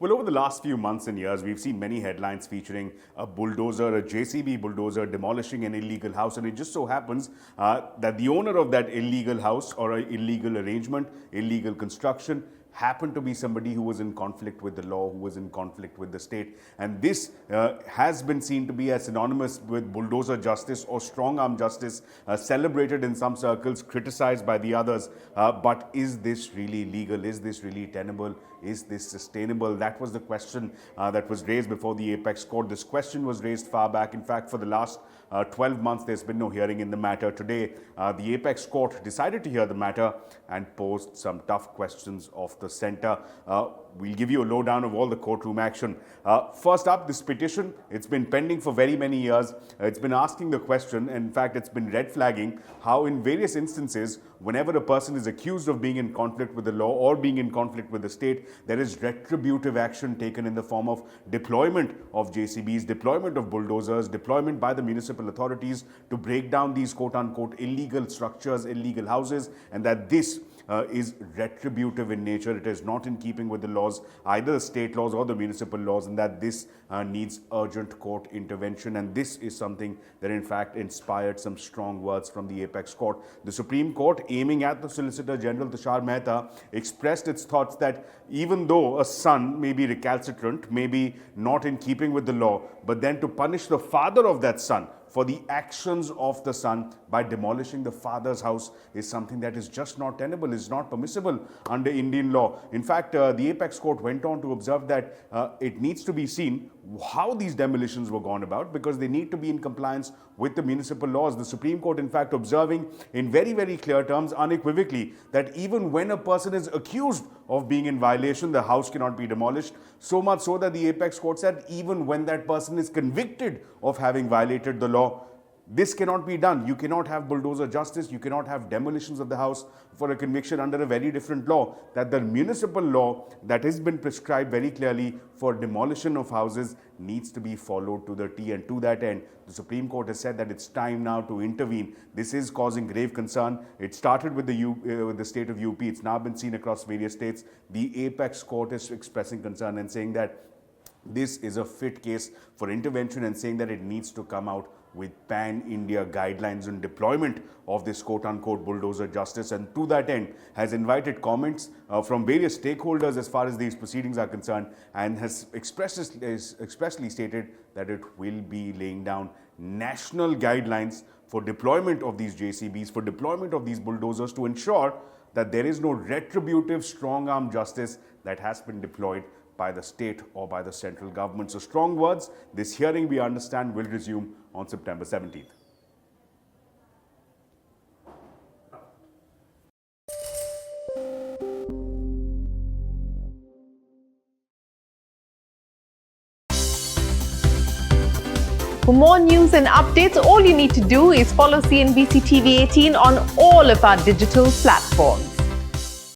Well, over the last few months and years, we've seen many headlines featuring a bulldozer, a JCB bulldozer demolishing an illegal house. And it just so happens that the owner of that illegal house or an illegal arrangement, illegal construction, happened to be somebody who was in conflict with the law, who was in conflict with the state. And this has been seen to be as synonymous with bulldozer justice or strong arm justice, celebrated in some circles, criticized by the others. But is this really legal? Is this really tenable? Is this sustainable? That was the question that was raised before the apex court. This question was raised far back. In fact, for the last 12 months, there's been no hearing in the matter. Today, the apex court decided to hear the matter and posed some tough questions of the center. We'll give you a lowdown of all the courtroom action. First up, this petition, it's been pending for very many years. It's been asking the question, and in fact, it's been red flagging how in various instances, whenever a person is accused of being in conflict with the law or being in conflict with the state, there is retributive action taken in the form of deployment of JCBs, deployment of bulldozers, deployment by the municipal authorities to break down these quote-unquote illegal structures, illegal houses, and that this is retributive in nature. It is not in keeping with the laws, either the state laws or the municipal laws, and that this needs urgent court intervention. And this is something that in fact inspired some strong words from the apex court. The Supreme Court, aiming at the Solicitor General Tushar Mehta, expressed its thoughts that even though a son may be recalcitrant, may be not in keeping with the law, but then to punish the father of that son for the actions of the son by demolishing the father's house is something that is just not tenable, is not permissible under Indian law. In fact, the apex court went on to observe that it needs to be seen how these demolitions were gone about, because they need to be in compliance with the municipal laws. The Supreme Court, in fact, observing in very, very clear terms, unequivocally, that even when a person is accused of being in violation, the house cannot be demolished. So much so that the apex court said even when that person is convicted of having violated the law, this cannot be done. You cannot have bulldozer justice. You cannot have demolitions of the house for a conviction under a very different law. That the municipal law that has been prescribed very clearly for demolition of houses needs to be followed to the T. And to that end, the Supreme Court has said that it's time now to intervene. This is causing grave concern. It started with the state of UP. It's now been seen across various states. The apex court is expressing concern and saying that this is a fit case for intervention, and saying that it needs to come out with pan-India guidelines on deployment of this quote-unquote bulldozer justice, and to that end has invited comments from various stakeholders as far as these proceedings are concerned, and has expressly stated that it will be laying down national guidelines for deployment of these JCBs, for deployment of these bulldozers, to ensure that there is no retributive strong-arm justice that has been deployed by the state or by the central government. So strong words. This hearing, we understand, will resume on September 17th. For more news and updates, all you need to do is follow CNBC TV18 on all of our digital platforms.